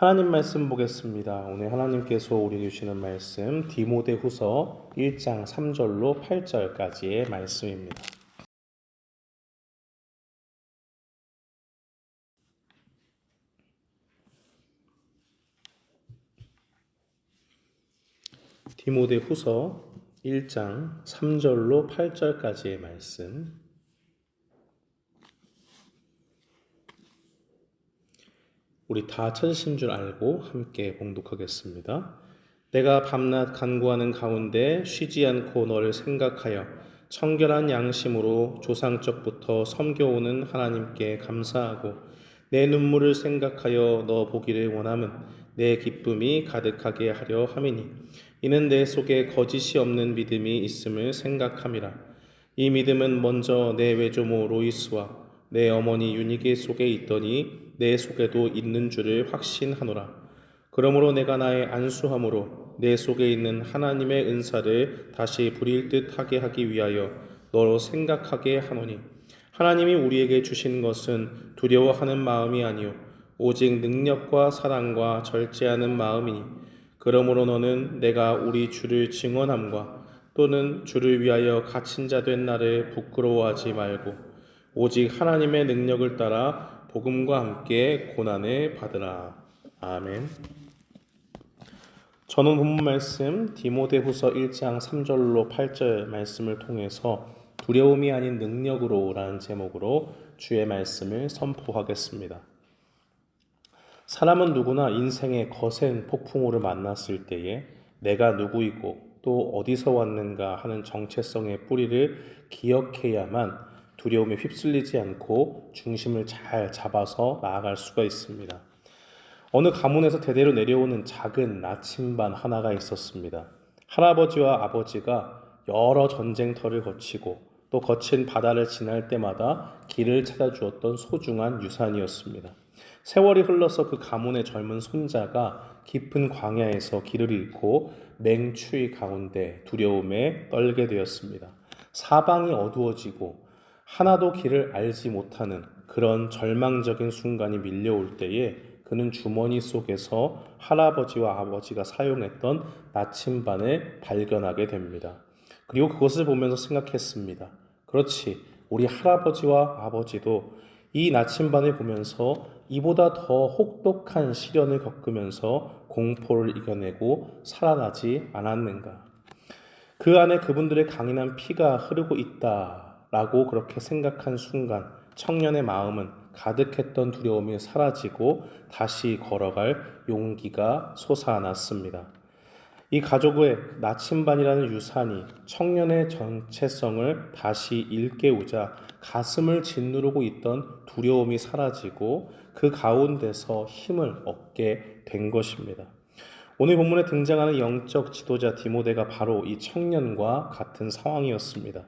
하나님 말씀 보겠습니다. 오늘 하나님께서 우리에게 주시는 말씀 디모데후서 1장 3절로 8절까지의 말씀입니다. 디모데후서 1장 3절로 8절까지의 말씀. 우리 다 찾으신 줄 알고 함께 봉독하겠습니다. 내가 밤낮 간구하는 가운데 쉬지 않고 너를 생각하여 청결한 양심으로 조상적부터 섬겨오는 하나님께 감사하고 내 눈물을 생각하여 너 보기를 원함은 내 기쁨이 가득하게 하려 함이니 이는 내 속에 거짓이 없는 믿음이 있음을 생각함이라. 이 믿음은 먼저 내 외조모 로이스와 내 어머니 유니게 속에 있더니 내 속에도 있는 줄을 확신하노라. 그러므로 내가 나의 안수함으로 내 속에 있는 하나님의 은사를 다시 부릴 듯 하게 하기 위하여 너로 생각하게 하노니 하나님이 우리에게 주신 것은 두려워하는 마음이 아니요 오직 능력과 사랑과 절제하는 마음이니 그러므로 너는 내가 우리 주를 증언함과 또는 주를 위하여 갇힌 자 된 나를 부끄러워하지 말고 오직 하나님의 능력을 따라 복음과 함께 고난을 받으라. 아멘. 저는 본문 말씀 디모데후서 1장 3절로 8절 말씀을 통해서 두려움이 아닌 능력으로 라는 제목으로 주의 말씀을 선포하겠습니다. 사람은 누구나 인생의 거센 폭풍우를 만났을 때에 내가 누구이고 또 어디서 왔는가 하는 정체성의 뿌리를 기억해야만 두려움에 휩쓸리지 않고 중심을 잘 잡아서 나아갈 수가 있습니다. 어느 가문에서 대대로 내려오는 작은 나침반 하나가 있었습니다. 할아버지와 아버지가 여러 전쟁터를 거치고 또 거친 바다를 지날 때마다 길을 찾아주었던 소중한 유산이었습니다. 세월이 흘러서 그 가문의 젊은 손자가 깊은 광야에서 길을 잃고 맹추위 가운데 두려움에 떨게 되었습니다. 사방이 어두워지고 하나도 길을 알지 못하는 그런 절망적인 순간이 밀려올 때에 그는 주머니 속에서 할아버지와 아버지가 사용했던 나침반을 발견하게 됩니다. 그리고 그것을 보면서 생각했습니다. 그렇지, 우리 할아버지와 아버지도 이 나침반을 보면서 이보다 더 혹독한 시련을 겪으면서 공포를 이겨내고 살아나지 않았는가. 그 안에 그분들의 강인한 피가 흐르고 있다라고 그렇게 생각한 순간 청년의 마음은 가득했던 두려움이 사라지고 다시 걸어갈 용기가 솟아났습니다. 이 가족의 나침반이라는 유산이 청년의 정체성을 다시 일깨우자 가슴을 짓누르고 있던 두려움이 사라지고 그 가운데서 힘을 얻게 된 것입니다. 오늘 본문에 등장하는 영적 지도자 디모데가 바로 이 청년과 같은 상황이었습니다.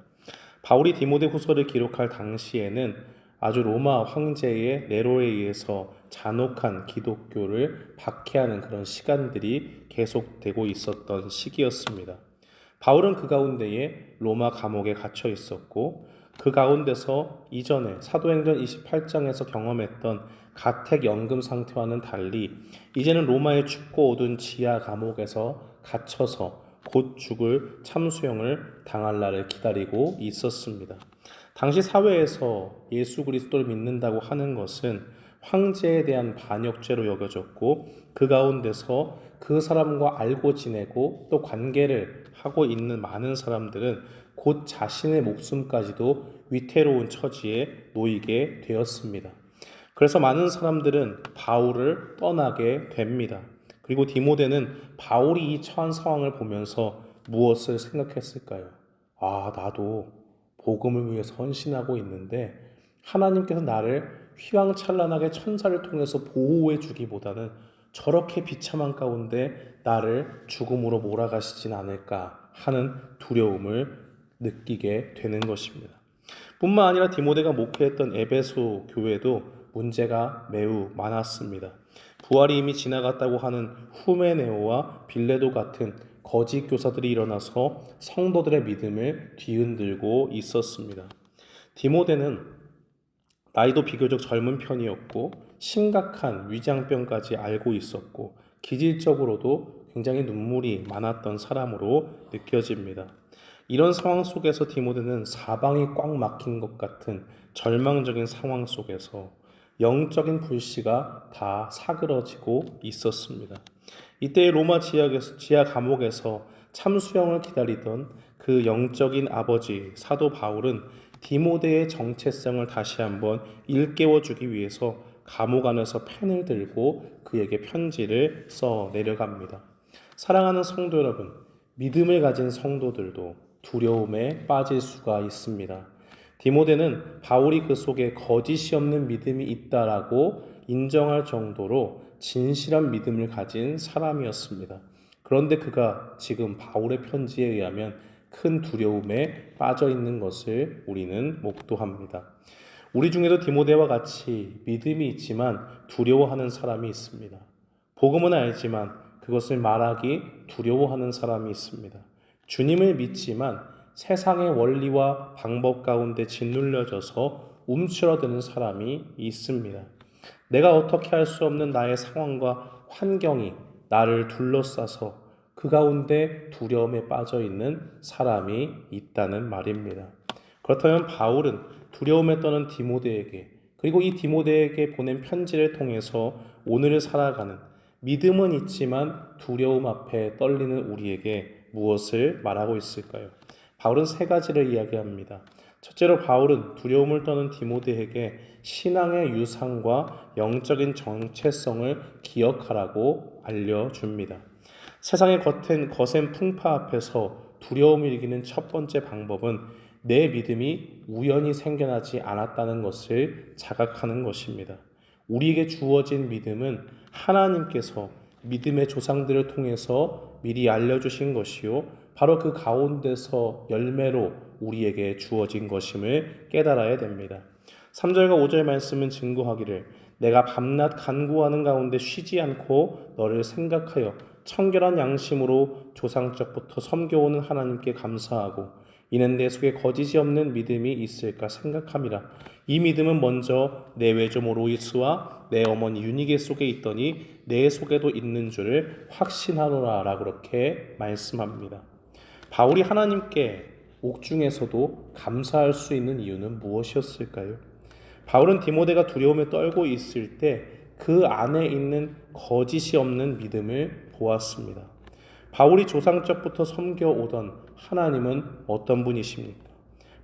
바울이 디모데 후서를 기록할 당시에는 아주 로마 황제의 네로에 의해서 잔혹한 기독교를 박해하는 그런 시간들이 계속되고 있었던 시기였습니다. 바울은 그 가운데에 로마 감옥에 갇혀 있었고 그 가운데서 이전에 사도행전 28장에서 경험했던 가택연금 상태와는 달리 이제는 로마의 춥고 어두운 지하 감옥에서 갇혀서 곧 죽을 참수형을 당할 날을 기다리고 있었습니다. 당시 사회에서 예수 그리스도를 믿는다고 하는 것은 황제에 대한 반역죄로 여겨졌고 그 가운데서 그 사람과 알고 지내고 또 관계를 하고 있는 많은 사람들은 곧 자신의 목숨까지도 위태로운 처지에 놓이게 되었습니다. 그래서 많은 사람들은 바울을 떠나게 됩니다. 그리고 디모데는 바울이 이 처한 상황을 보면서 무엇을 생각했을까요? 나도 복음을 위해서 헌신하고 있는데 하나님께서 나를 휘황찬란하게 천사를 통해서 보호해 주기보다는 저렇게 비참한 가운데 나를 죽음으로 몰아가시진 않을까 하는 두려움을 느끼게 되는 것입니다. 뿐만 아니라 디모데가 목회했던 에베소 교회도 문제가 매우 많았습니다. 부활이 이미 지나갔다고 하는 후메네오와 빌레도 같은 거짓 교사들이 일어나서 성도들의 믿음을 뒤흔들고 있었습니다. 디모데는 나이도 비교적 젊은 편이었고 심각한 위장병까지 앓고 있었고 기질적으로도 굉장히 눈물이 많았던 사람으로 느껴집니다. 이런 상황 속에서 디모데는 사방이 꽉 막힌 것 같은 절망적인 상황 속에서 영적인 불씨가 다 사그러지고 있었습니다. 이때 로마 지하 감옥에서 참수형을 기다리던 그 영적인 아버지 사도 바울은 디모데의 정체성을 다시 한번 일깨워주기 위해서 감옥 안에서 펜을 들고 그에게 편지를 써 내려갑니다. 사랑하는 성도 여러분, 믿음을 가진 성도들도 두려움에 빠질 수가 있습니다. 디모데는 바울이 그 속에 거짓이 없는 믿음이 있다라고 인정할 정도로 진실한 믿음을 가진 사람이었습니다. 그런데 그가 지금 바울의 편지에 의하면 큰 두려움에 빠져 있는 것을 우리는 목도합니다. 우리 중에도 디모데와 같이 믿음이 있지만 두려워하는 사람이 있습니다. 복음은 알지만 그것을 말하기 두려워하는 사람이 있습니다. 주님을 믿지만 세상의 원리와 방법 가운데 짓눌려져서 움츠러드는 사람이 있습니다. 내가 어떻게 할 수 없는 나의 상황과 환경이 나를 둘러싸서 그 가운데 두려움에 빠져 있는 사람이 있다는 말입니다. 그렇다면 바울은 두려움에 떠는 디모데에게 그리고 이 디모데에게 보낸 편지를 통해서 오늘을 살아가는 믿음은 있지만 두려움 앞에 떨리는 우리에게 무엇을 말하고 있을까요? 바울은 세 가지를 이야기합니다. 첫째로 바울은 두려움을 떠는 디모데에게 신앙의 유산과 영적인 정체성을 기억하라고 알려줍니다. 세상의 거센 풍파 앞에서 두려움을 이기는 첫 번째 방법은 내 믿음이 우연히 생겨나지 않았다는 것을 자각하는 것입니다. 우리에게 주어진 믿음은 하나님께서 믿음의 조상들을 통해서 미리 알려주신 것이요 바로 그 가운데서 열매로 우리에게 주어진 것임을 깨달아야 됩니다. 3절과 5절 말씀은 증거하기를 내가 밤낮 간구하는 가운데 쉬지 않고 너를 생각하여 청결한 양심으로 조상적부터 섬겨오는 하나님께 감사하고 이는 내 속에 거짓이 없는 믿음이 있을까 생각함이라. 이 믿음은 먼저 내 외조모 로이스와 내 어머니 유니게 속에 있더니 내 속에도 있는 줄을 확신하노라 라고 그렇게 말씀합니다. 바울이 하나님께 옥중에서도 감사할 수 있는 이유는 무엇이었을까요? 바울은 디모데가 두려움에 떨고 있을 때 그 안에 있는 거짓이 없는 믿음을 보았습니다. 바울이 조상적부터 섬겨오던 하나님은 어떤 분이십니까?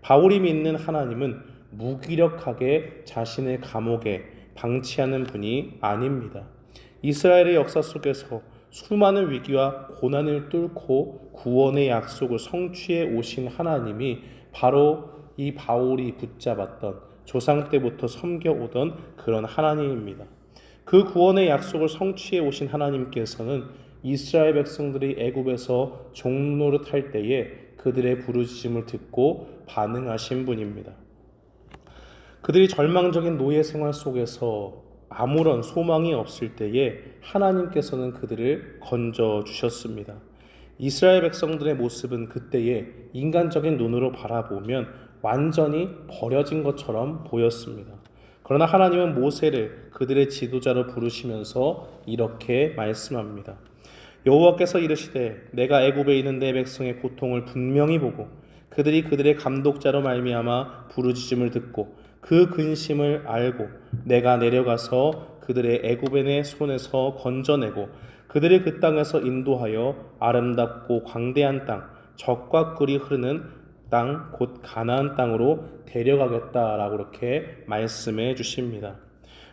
바울이 믿는 하나님은 무기력하게 자신의 감옥에 방치하는 분이 아닙니다. 이스라엘의 역사 속에서 수많은 위기와 고난을 뚫고 구원의 약속을 성취해 오신 하나님이 바로 이 바울이 붙잡았던 조상 때부터 섬겨오던 그런 하나님입니다. 그 구원의 약속을 성취해 오신 하나님께서는 이스라엘 백성들이 애굽에서 종노릇할 때에 그들의 부르짖음을 듣고 반응하신 분입니다. 그들이 절망적인 노예 생활 속에서 아무런 소망이 없을 때에 하나님께서는 그들을 건져주셨습니다. 이스라엘 백성들의 모습은 그때에 인간적인 눈으로 바라보면 완전히 버려진 것처럼 보였습니다. 그러나 하나님은 모세를 그들의 지도자로 부르시면서 이렇게 말씀합니다. 여호와께서 이르시되 내가 애굽에 있는 내 백성의 고통을 분명히 보고 그들이 그들의 감독자로 말미암아 부르짖음을 듣고 그 근심을 알고 내가 내려가서 그들의 애굽의 내 손에서 건져내고 그들의 그 땅에서 인도하여 아름답고 광대한 땅 젖과 꿀이 흐르는 땅 곧 가나안 땅으로 데려가겠다라고 이렇게 말씀해 주십니다.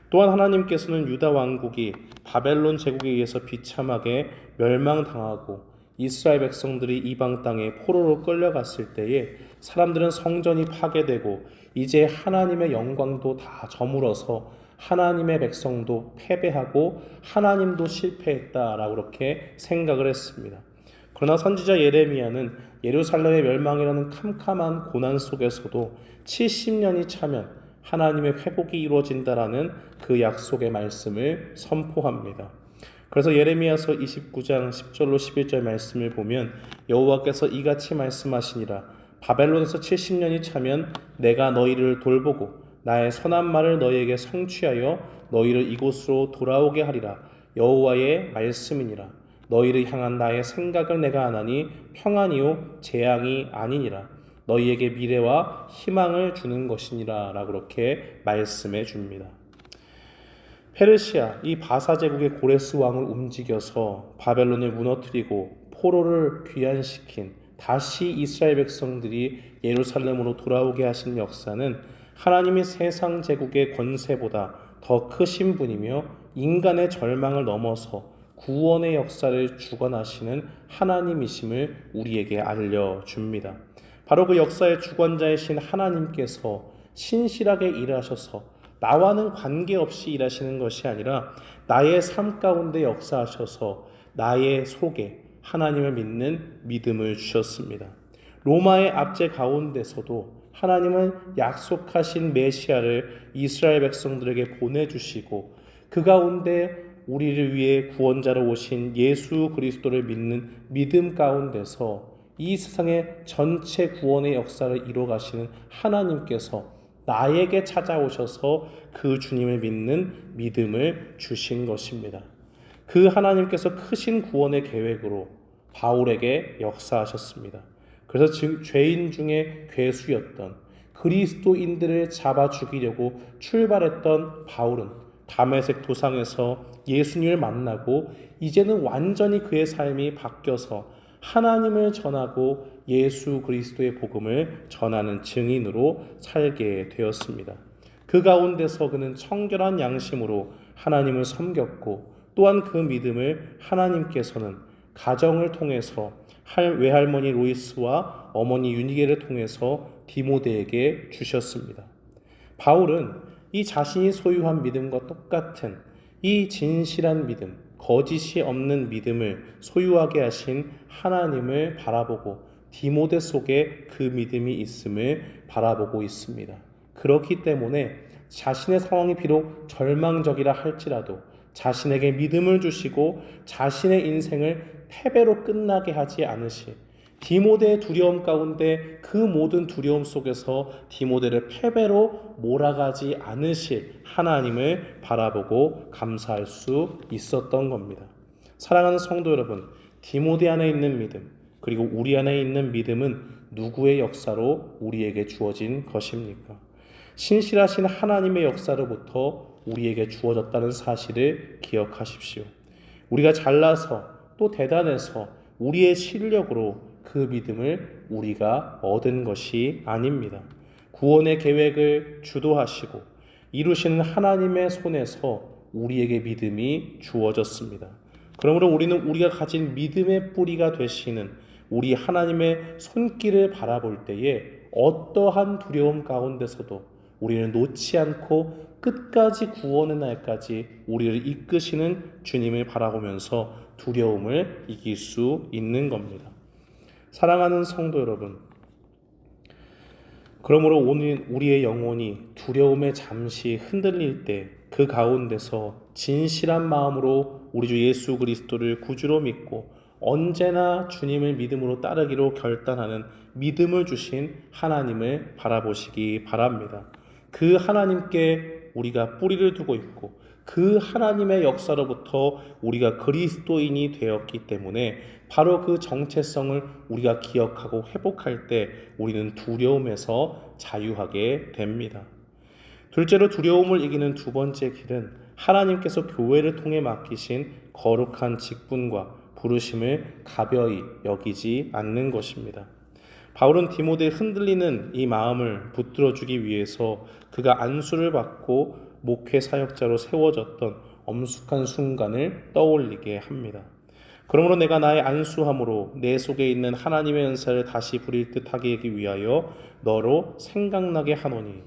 또한 하나님께서는 유다 왕국이 바벨론 제국에 의해서 비참하게 멸망당하고 이스라엘 백성들이 이방 땅에 포로로 끌려갔을 때에 사람들은 성전이 파괴되고 이제 하나님의 영광도 다 저물어서 하나님의 백성도 패배하고 하나님도 실패했다라고 그렇게 생각을 했습니다. 그러나 선지자 예레미야는 예루살렘의 멸망이라는 캄캄한 고난 속에서도 70년이 차면 하나님의 회복이 이루어진다라는 그 약속의 말씀을 선포합니다. 그래서 예레미야서 29장 10절로 11절 말씀을 보면 여호와께서 이같이 말씀하시니라. 바벨론에서 70년이 차면 내가 너희를 돌보고 나의 선한 말을 너희에게 성취하여 너희를 이곳으로 돌아오게 하리라. 여호와의 말씀이니라. 너희를 향한 나의 생각을 내가 아나니 평안이요 재앙이 아니니라. 너희에게 미래와 희망을 주는 것이니라 라고 그렇게 말씀해 줍니다. 페르시아 이 바사 제국의 고레스 왕을 움직여서 바벨론을 무너뜨리고 포로를 귀환시킨 다시 이스라엘 백성들이 예루살렘으로 돌아오게 하신 역사는 하나님이 세상 제국의 권세보다 더 크신 분이며 인간의 절망을 넘어서 구원의 역사를 주관하시는 하나님이심을 우리에게 알려줍니다. 바로 그 역사의 주관자이신 하나님께서 신실하게 일하셔서 나와는 관계없이 일하시는 것이 아니라 나의 삶 가운데 역사하셔서 나의 속에 하나님을 믿는 믿음을 주셨습니다. 로마의 압제 가운데서도 하나님은 약속하신 메시아를 이스라엘 백성들에게 보내주시고 그 가운데 우리를 위해 구원자로 오신 예수 그리스도를 믿는 믿음 가운데서 이 세상의 전체 구원의 역사를 이루어가시는 하나님께서 나에게 찾아오셔서 그 주님을 믿는 믿음을 주신 것입니다. 그 하나님께서 크신 구원의 계획으로 바울에게 역사하셨습니다. 그래서 죄인 중에 괴수였던 그리스도인들을 잡아 죽이려고 출발했던 바울은 다메섹 도상에서 예수님을 만나고 이제는 완전히 그의 삶이 바뀌어서 하나님을 전하고 예수 그리스도의 복음을 전하는 증인으로 살게 되었습니다. 그 가운데서 그는 청결한 양심으로 하나님을 섬겼고 또한 그 믿음을 하나님께서는 가정을 통해서 외할머니 로이스와 어머니 유니게를 통해서 디모데에게 주셨습니다. 바울은 이 자신이 소유한 믿음과 똑같은 이 진실한 믿음, 거짓이 없는 믿음을 소유하게 하신 하나님을 바라보고 디모데 속에 그 믿음이 있음을 바라보고 있습니다. 그렇기 때문에 자신의 상황이 비록 절망적이라 할지라도 자신에게 믿음을 주시고 자신의 인생을 패배로 끝나게 하지 않으시, 디모데의 두려움 가운데 그 모든 두려움 속에서 디모데를 패배로 몰아가지 않으실 하나님을 바라보고 감사할 수 있었던 겁니다. 사랑하는 성도 여러분, 디모데 안에 있는 믿음, 그리고 우리 안에 있는 믿음은 누구의 역사로 우리에게 주어진 것입니까? 신실하신 하나님의 역사로부터 우리에게 주어졌다는 사실을 기억하십시오. 우리가 잘나서 또 대단해서 우리의 실력으로 그 믿음을 우리가 얻은 것이 아닙니다. 구원의 계획을 주도하시고 이루시는 하나님의 손에서 우리에게 믿음이 주어졌습니다. 그러므로 우리는 우리가 가진 믿음의 뿌리가 되시는 우리 하나님의 손길을 바라볼 때에 어떠한 두려움 가운데서도 우리는 놓지 않고 끝까지 구원의 날까지 우리를 이끄시는 주님을 바라보면서 두려움을 이길 수 있는 겁니다. 사랑하는 성도 여러분, 그러므로 오늘 우리의 영혼이 두려움에 잠시 흔들릴 때 그 가운데서 진실한 마음으로 우리 주 예수 그리스도를 구주로 믿고 언제나 주님을 믿음으로 따르기로 결단하는 믿음을 주신 하나님을 바라보시기 바랍니다. 그 하나님께 우리가 뿌리를 두고 있고 그 하나님의 역사로부터 우리가 그리스도인이 되었기 때문에 바로 그 정체성을 우리가 기억하고 회복할 때 우리는 두려움에서 자유하게 됩니다. 둘째로 두려움을 이기는 두 번째 길은 하나님께서 교회를 통해 맡기신 거룩한 직분과 부르심을 가벼이 여기지 않는 것입니다. 바울은 디모데의 흔들리는 이 마음을 붙들어주기 위해서 그가 안수를 받고 목회 사역자로 세워졌던 엄숙한 순간을 떠올리게 합니다. 그러므로 내가 나의 안수함으로 내 속에 있는 하나님의 은사를 다시 부릴 듯 하게 하기 위하여 너로 생각나게 하노니,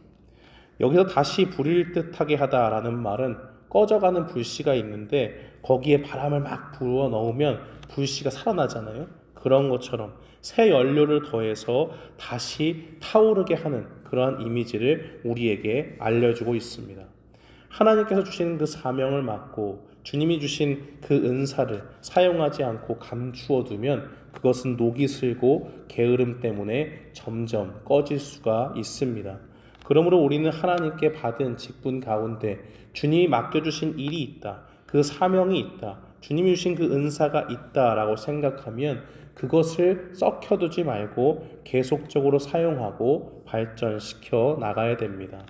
여기서 다시 부릴 듯 하게 하다라는 말은 꺼져가는 불씨가 있는데 거기에 바람을 막 불어 넣으면 불씨가 살아나잖아요. 그런 것처럼 새 연료를 더해서 다시 타오르게 하는 그러한 이미지를 우리에게 알려주고 있습니다. 하나님께서 주신 그 사명을 맡고 주님이 주신 그 은사를 사용하지 않고 감추어 두면 그것은 녹이 슬고 게으름 때문에 점점 꺼질 수가 있습니다. 그러므로 우리는 하나님께 받은 직분 가운데 주님이 맡겨주신 일이 있다. 그 사명이 있다. 주님이 주신 그 은사가 있다라고 생각하면 그것을 썩혀두지 말고 계속적으로 사용하고 발전시켜 나가야 됩니다.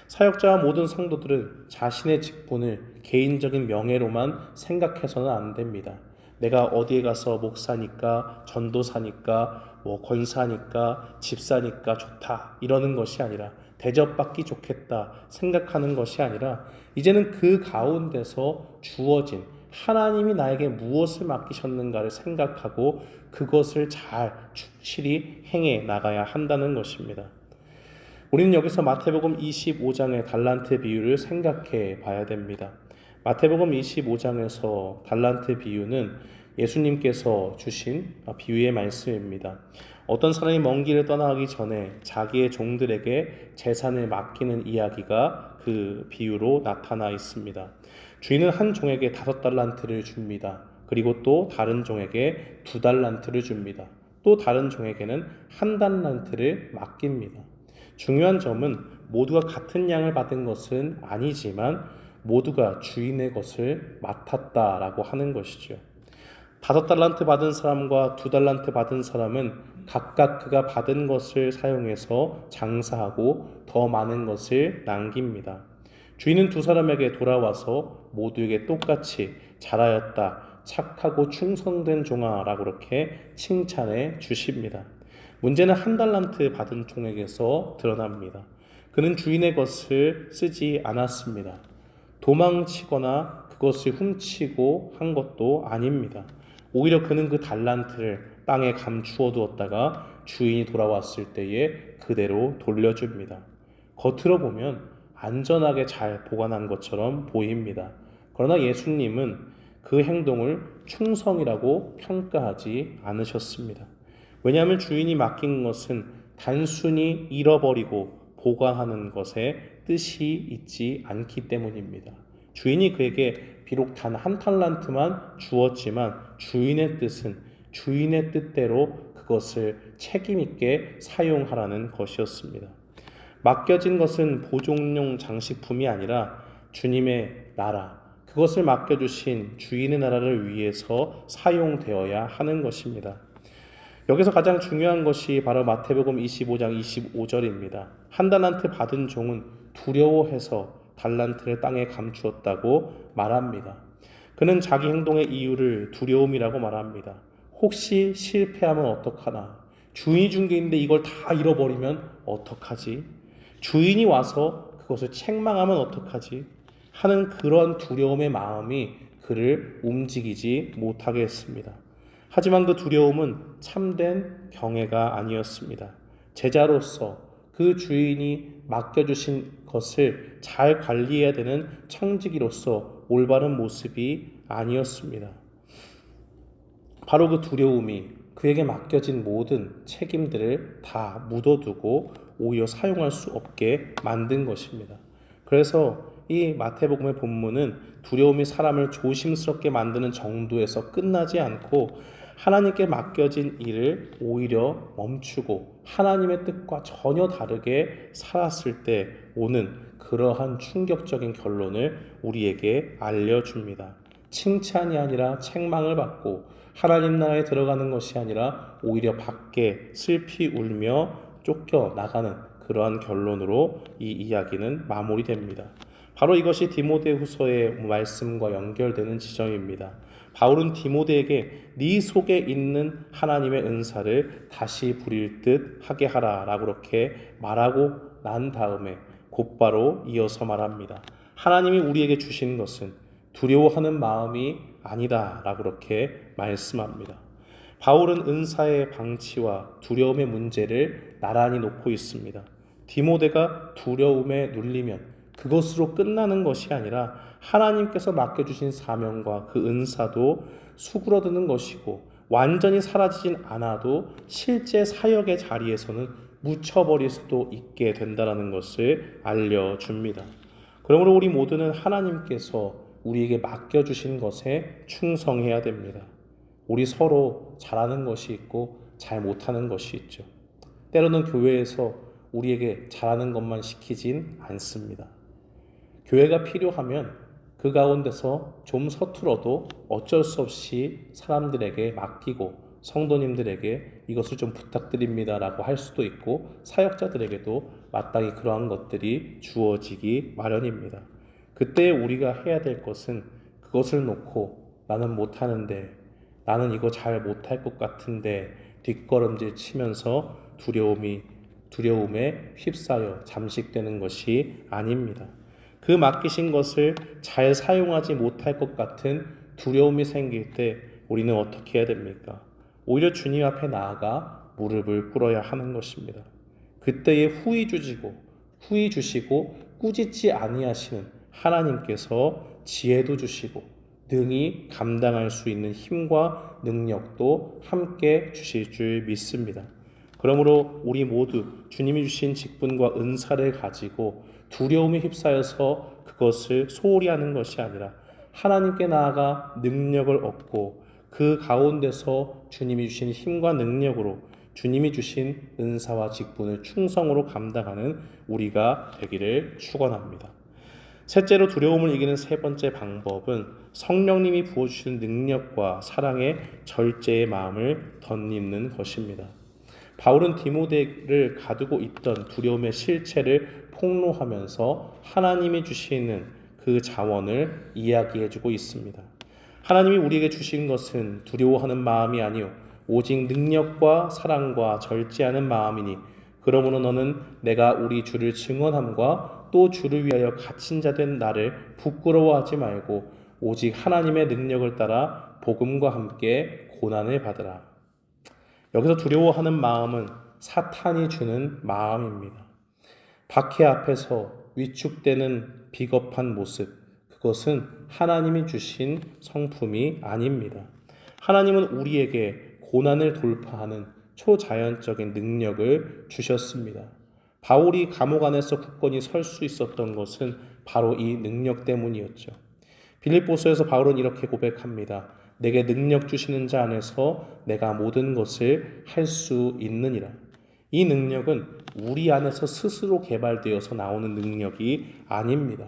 사역자와 모든 성도들은 자신의 직분을 개인적인 명예로만 생각해서는 안 됩니다. 내가 어디에 가서 목사니까, 전도사니까, 권사니까, 집사니까 좋다 이러는 것이 아니라, 대접받기 좋겠다 생각하는 것이 아니라, 이제는 그 가운데서 주어진 하나님이 나에게 무엇을 맡기셨는가를 생각하고 그것을 잘 충실히 행해 나가야 한다는 것입니다. 우리는 여기서 마태복음 25장의 달란트 비유를 생각해 봐야 됩니다. 마태복음 25장에서 달란트 비유는 예수님께서 주신 비유의 말씀입니다. 어떤 사람이 먼 길을 떠나가기 전에 자기의 종들에게 재산을 맡기는 이야기가 그 비유로 나타나 있습니다. 주인은 한 종에게 5달란트를 줍니다. 그리고 또 다른 종에게 2달란트를 줍니다. 또 다른 종에게는 1달란트를 맡깁니다. 중요한 점은 모두가 같은 양을 받은 것은 아니지만 모두가 주인의 것을 맡았다라고 하는 것이죠. 5달란트 받은 사람과 2달란트 받은 사람은 각각 그가 받은 것을 사용해서 장사하고 더 많은 것을 남깁니다. 주인은 2사람에게 돌아와서 모두에게 똑같이 잘하였다, 착하고 충성된 종아라고 그렇게 칭찬해 주십니다. 문제는 1달란트 받은 종에게서 드러납니다. 그는 주인의 것을 쓰지 않았습니다. 도망치거나 그것을 훔치고 한 것도 아닙니다. 오히려 그는 그 달란트를 땅에 감추어 두었다가 주인이 돌아왔을 때에 그대로 돌려줍니다. 겉으로 보면 안전하게 잘 보관한 것처럼 보입니다. 그러나 예수님은 그 행동을 충성이라고 평가하지 않으셨습니다. 왜냐하면 주인이 맡긴 것은 단순히 잃어버리고 보관하는 것에 뜻이 있지 않기 때문입니다. 주인이 그에게 비록 단 1달란트만 주었지만 주인의 뜻은 주인의 뜻대로 그것을 책임있게 사용하라는 것이었습니다. 맡겨진 것은 보존용 장식품이 아니라 주님의 나라, 그것을 맡겨주신 주인의 나라를 위해서 사용되어야 하는 것입니다. 여기서 가장 중요한 것이 바로 마태복음 25장 25절입니다. 1달란트 받은 종은 두려워해서 달란트를 땅에 감추었다고 말합니다. 그는 자기 행동의 이유를 두려움이라고 말합니다. 혹시 실패하면 어떡하나? 주인이 준 게 있는데 이걸 다 잃어버리면 어떡하지? 주인이 와서 그것을 책망하면 어떡하지? 하는 그런 두려움의 마음이 그를 움직이지 못하게 했습니다. 하지만 그 두려움은 참된 경외가 아니었습니다. 제자로서 그 주인이 맡겨주신 것을 잘 관리해야 되는 청지기로서 올바른 모습이 아니었습니다. 바로 그 두려움이 그에게 맡겨진 모든 책임들을 다 묻어두고 오히려 사용할 수 없게 만든 것입니다. 그래서 이 마태복음의 본문은 두려움이 사람을 조심스럽게 만드는 정도에서 끝나지 않고 하나님께 맡겨진 일을 오히려 멈추고 하나님의 뜻과 전혀 다르게 살았을 때 오는 그러한 충격적인 결론을 우리에게 알려줍니다. 칭찬이 아니라 책망을 받고 하나님 나라에 들어가는 것이 아니라 오히려 밖에 슬피 울며 쫓겨나가는 그러한 결론으로 이 이야기는 마무리됩니다. 바로 이것이 디모데후서의 말씀과 연결되는 지점입니다. 바울은 디모데에게 네 속에 있는 하나님의 은사를 다시 부릴 듯 하게 하라 라고 그렇게 말하고 난 다음에 곧바로 이어서 말합니다. 하나님이 우리에게 주신 것은 두려워하는 마음이 아니다 라고 그렇게 말씀합니다. 바울은 은사의 방치와 두려움의 문제를 나란히 놓고 있습니다. 디모데가 두려움에 눌리면 그것으로 끝나는 것이 아니라 하나님께서 맡겨주신 사명과 그 은사도 수그러드는 것이고 완전히 사라지진 않아도 실제 사역의 자리에서는 묻혀버릴 수도 있게 된다는 것을 알려줍니다. 그러므로 우리 모두는 하나님께서 우리에게 맡겨주신 것에 충성해야 됩니다. 우리 서로 잘하는 것이 있고 잘 못하는 것이 있죠. 때로는 교회에서 우리에게 잘하는 것만 시키진 않습니다. 교회가 필요하면 그 가운데서 좀 서툴어도 어쩔 수 없이 사람들에게 맡기고 성도님들에게 이것을 좀 부탁드립니다라고 할 수도 있고 사역자들에게도 마땅히 그러한 것들이 주어지기 마련입니다. 그때 우리가 해야 될 것은 그것을 놓고 나는 못하는데 나는 이거 잘 못할 것 같은데 뒷걸음질 치면서 두려움에 휩싸여 잠식되는 것이 아닙니다. 그 맡기신 것을 잘 사용하지 못할 것 같은 두려움이 생길 때 우리는 어떻게 해야 됩니까? 오히려 주님 앞에 나아가 무릎을 꿇어야 하는 것입니다. 그때에 후히 주시고 꾸짖지 아니하시는 하나님께서 지혜도 주시고 능히 감당할 수 있는 힘과 능력도 함께 주실 줄 믿습니다. 그러므로 우리 모두 주님이 주신 직분과 은사를 가지고 두려움에 휩싸여서 그것을 소홀히 하는 것이 아니라 하나님께 나아가 능력을 얻고 그 가운데서 주님이 주신 힘과 능력으로 주님이 주신 은사와 직분을 충성으로 감당하는 우리가 되기를 축원합니다. 셋째로 두려움을 이기는 세 번째 방법은 성령님이 부어주시는 능력과 사랑의 절제의 마음을 덧입는 것입니다. 바울은 디모데를 가두고 있던 두려움의 실체를 폭로하면서 하나님이 주시는 그 자원을 이야기해주고 있습니다. 하나님이 우리에게 주신 것은 두려워하는 마음이 아니요 오직 능력과 사랑과 절제하는 마음이니 그러므로 너는 내가 우리 주를 증언함과 또 주를 위하여 갇힌 자 된 나를 부끄러워하지 말고 오직 하나님의 능력을 따라 복음과 함께 고난을 받으라. 여기서 두려워하는 마음은 사탄이 주는 마음입니다. 박해 앞에서 위축되는 비겁한 모습, 그것은 하나님이 주신 성품이 아닙니다. 하나님은 우리에게 고난을 돌파하는 초자연적인 능력을 주셨습니다. 바울이 감옥 안에서 굳건히 설 수 있었던 것은 바로 이 능력 때문이었죠. 빌립보서에서 바울은 이렇게 고백합니다. 내게 능력 주시는 자 안에서 내가 모든 것을 할 수 있느니라. 이 능력은 우리 안에서 스스로 개발되어서 나오는 능력이 아닙니다.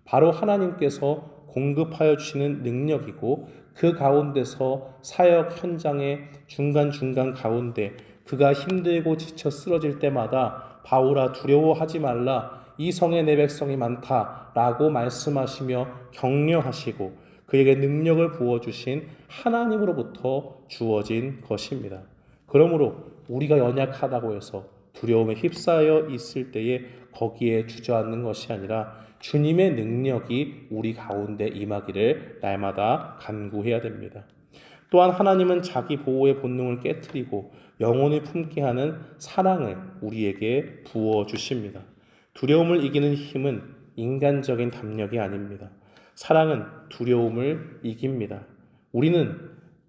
바로 하나님께서 공급하여 주시는 능력이고 그 가운데서 사역 현장의 중간중간 가운데 그가 힘들고 지쳐 쓰러질 때마다 바울아 두려워하지 말라 이 성에 내 백성이 많다라고 말씀하시며 격려하시고 그에게 능력을 부어주신 하나님으로부터 주어진 것입니다. 그러므로 우리가 연약하다고 해서 두려움에 휩싸여 있을 때에 거기에 주저앉는 것이 아니라 주님의 능력이 우리 가운데 임하기를 날마다 간구해야 됩니다. 또한 하나님은 자기 보호의 본능을 깨트리고 영혼을 품게 하는 사랑을 우리에게 부어주십니다. 두려움을 이기는 힘은 인간적인 담력이 아닙니다. 사랑은 두려움을 이깁니다. 우리는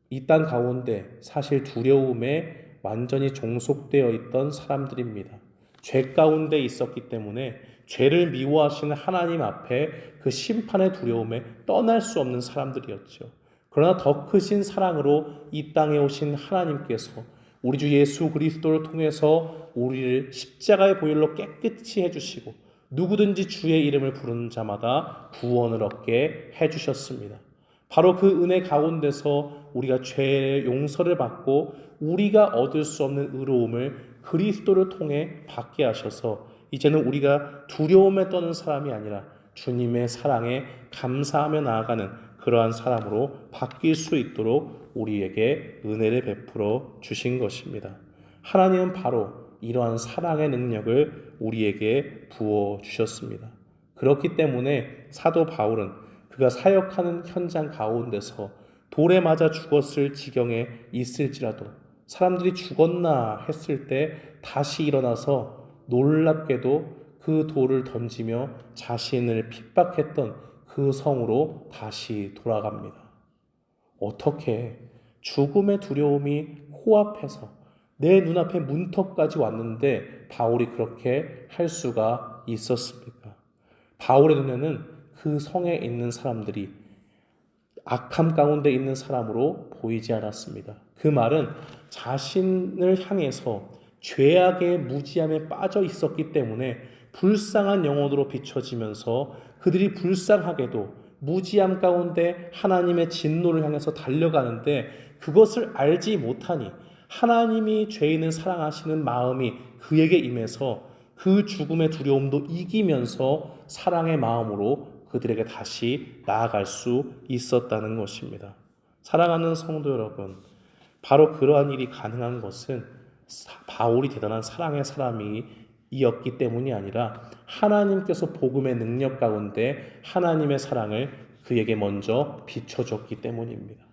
이 땅 가운데 사실 두려움에 완전히 종속되어 있던 사람들입니다. 죄 가운데 있었기 때문에 죄를 미워하시는 하나님 앞에 그 심판의 두려움에 떠날 수 없는 사람들이었죠. 그러나 더 크신 사랑으로 이 땅에 오신 하나님께서 우리 주 예수 그리스도를 통해서 우리를 십자가의 보혈로 깨끗이 해주시고 누구든지 주의 이름을 부르는 자마다 구원을 얻게 해주셨습니다. 바로 그 은혜 가운데서 우리가 죄의 용서를 받고 우리가 얻을 수 없는 의로움을 그리스도를 통해 받게 하셔서 이제는 우리가 두려움에 떠는 사람이 아니라 주님의 사랑에 감사하며 나아가는 그러한 사람으로 바뀔 수 있도록 우리에게 은혜를 베풀어 주신 것입니다. 하나님은 바로 이러한 사랑의 능력을 우리에게 부어 주셨습니다. 그렇기 때문에 사도 바울은 그가 사역하는 현장 가운데서 돌에 맞아 죽었을 지경에 있을지라도 사람들이 죽었나 했을 때 다시 일어나서 놀랍게도 그 돌을 던지며 자신을 핍박했던 그 성으로 다시 돌아갑니다. 어떻게 죽음의 두려움이 코앞에서 내 눈앞에 문턱까지 왔는데 바울이 그렇게 할 수가 있었습니까? 바울의 눈에는 그 성에 있는 사람들이 악함 가운데 있는 사람으로 보이지 않았습니다. 그 말은 자신을 향해서 죄악의 무지함에 빠져 있었기 때문에 불쌍한 영혼으로 비춰지면서 그들이 불쌍하게도 무지함 가운데 하나님의 진노를 향해서 달려가는데 그것을 알지 못하니 하나님이 죄인을 사랑하시는 마음이 그에게 임해서 그 죽음의 두려움도 이기면서 사랑의 마음으로 그들에게 다시 나아갈 수 있었다는 것입니다. 사랑하는 성도 여러분, 바로 그러한 일이 가능한 것은 바울이 대단한 사랑의 사람이었기 때문이 아니라 하나님께서 복음의 능력 가운데 하나님의 사랑을 그에게 먼저 비춰줬기 때문입니다.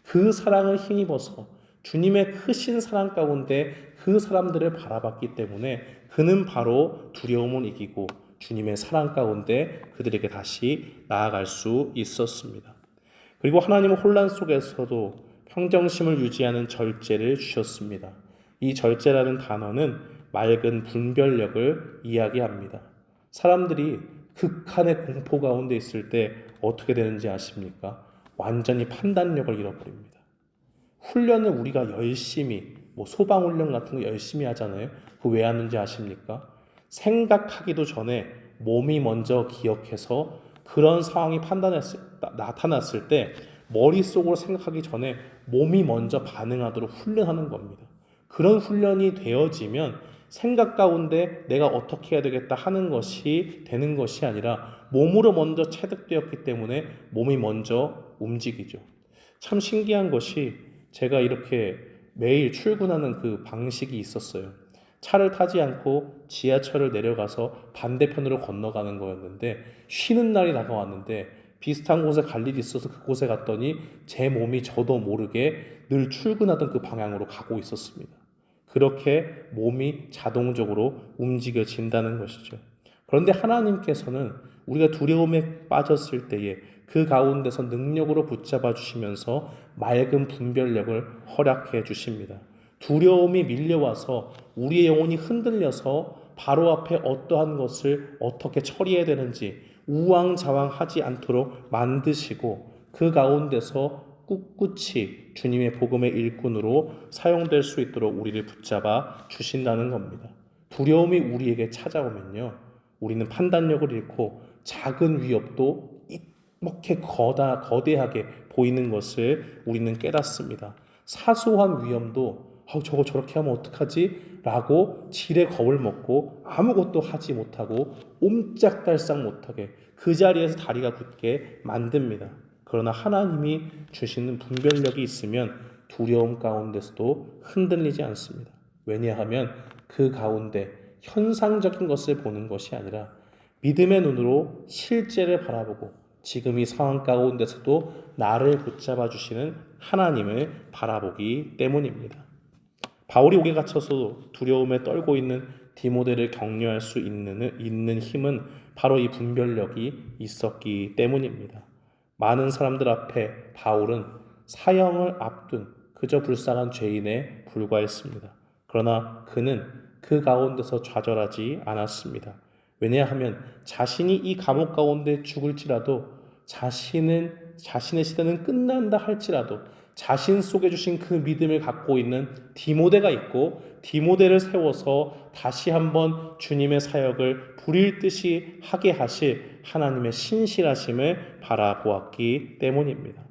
그 사랑을 힘입어서 주님의 크신 사랑 가운데 그 사람들을 바라봤기 때문에 그는 바로 두려움을 이기고 주님의 사랑 가운데 그들에게 다시 나아갈 수 있었습니다. 그리고 하나님은 혼란 속에서도 평정심을 유지하는 절제를 주셨습니다. 이 절제라는 단어는 맑은 분별력을 이야기합니다. 사람들이 극한의 공포 가운데 있을 때 어떻게 되는지 아십니까? 완전히 판단력을 잃어버립니다. 훈련을 우리가 열심히 소방훈련 같은 거 열심히 하잖아요. 그거 왜 하는지 아십니까? 생각하기도 전에 몸이 먼저 기억해서 그런 상황이 나타났을 때 머릿속으로 생각하기 전에 몸이 먼저 반응하도록 훈련하는 겁니다. 그런 훈련이 되어지면 생각 가운데 내가 어떻게 해야 되겠다 하는 것이 되는 것이 아니라 몸으로 먼저 체득되었기 때문에 몸이 먼저 움직이죠. 참 신기한 것이 제가 이렇게 매일 출근하는 그 방식이 있었어요. 차를 타지 않고 지하철을 내려가서 반대편으로 건너가는 거였는데 쉬는 날이 다가왔는데 비슷한 곳에 갈 일이 있어서 그곳에 갔더니 제 몸이 저도 모르게 늘 출근하던 그 방향으로 가고 있었습니다. 그렇게 몸이 자동적으로 움직여진다는 것이죠. 그런데 하나님께서는 우리가 두려움에 빠졌을 때에 그 가운데서 능력으로 붙잡아 주시면서 맑은 분별력을 허락해 주십니다. 두려움이 밀려와서 우리의 영혼이 흔들려서 바로 앞에 어떠한 것을 어떻게 처리해야 되는지 우왕좌왕하지 않도록 만드시고 그 가운데서 꿋꿋이 주님의 복음의 일꾼으로 사용될 수 있도록 우리를 붙잡아 주신다는 겁니다. 두려움이 우리에게 찾아오면요, 우리는 판단력을 잃고 작은 위협도 이렇게 거대하게 보이는 것을 우리는 깨닫습니다. 사소한 위험도 저거 저렇게 하면 어떡하지? 라고 지레 겁을 먹고 아무것도 하지 못하고 옴짝달싹 못하게 그 자리에서 다리가 굳게 만듭니다. 그러나 하나님이 주시는 분별력이 있으면 두려움 가운데서도 흔들리지 않습니다. 왜냐하면 그 가운데 현상적인 것을 보는 것이 아니라 믿음의 눈으로 실제를 바라보고 지금 이 상황 가운데서도 나를 붙잡아 주시는 하나님을 바라보기 때문입니다. 바울이 옥에 갇혀서 두려움에 떨고 있는 디모데를 격려할 수 있는 힘은 바로 이 분별력이 있었기 때문입니다. 많은 사람들 앞에 바울은 사형을 앞둔 그저 불쌍한 죄인에 불과했습니다. 그러나 그는 그 가운데서 좌절하지 않았습니다. 왜냐하면 자신이 이 감옥 가운데 죽을지라도 자신의 시대는 끝난다 할지라도 자신 속에 주신 그 믿음을 갖고 있는 디모데가 있고 디모데를 세워서 다시 한번 주님의 사역을 불일 듯이 하게 하실 하나님의 신실하심을 바라보았기 때문입니다.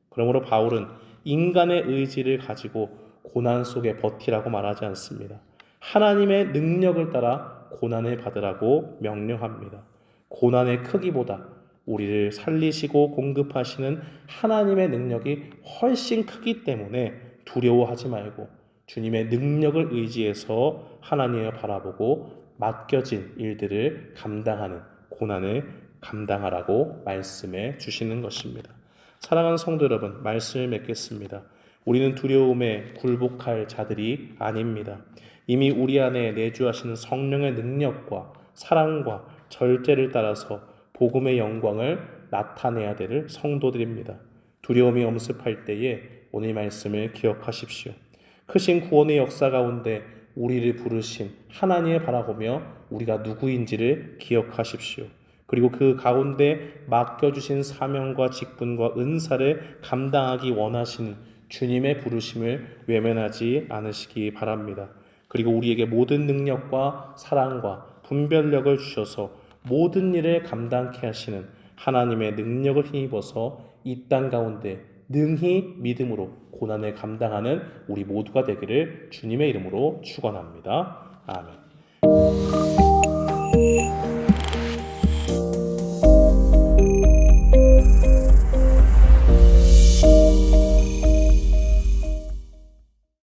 그러므로 바울은 인간의 의지를 가지고 고난 속에 버티라고 말하지 않습니다. 하나님의 능력을 따라 고난을 받으라고 명령합니다. 고난의 크기보다 우리를 살리시고 공급하시는 하나님의 능력이 훨씬 크기 때문에 두려워하지 말고 주님의 능력을 의지해서 하나님을 바라보고 맡겨진 일들을 감당하는 고난을 감당하라고 말씀해 주시는 것입니다. 사랑하는 성도 여러분, 말씀을 맺겠습니다. 우리는 두려움에 굴복할 자들이 아닙니다. 이미 우리 안에 내주하시는 성령의 능력과 사랑과 절제를 따라서 복음의 영광을 나타내야 될 성도들입니다. 두려움이 엄습할 때에 오늘 말씀을 기억하십시오. 크신 구원의 역사 가운데 우리를 부르신 하나님을 바라보며 우리가 누구인지를 기억하십시오. 그리고 그 가운데 맡겨주신 사명과 직분과 은사를 감당하기 원하시는 주님의 부르심을 외면하지 않으시기 바랍니다. 그리고 우리에게 모든 능력과 사랑과 분별력을 주셔서 모든 일을 감당케 하시는 하나님의 능력을 힘입어서 이 땅 가운데 능히 믿음으로 고난을 감당하는 우리 모두가 되기를 주님의 이름으로 축원합니다. 아멘.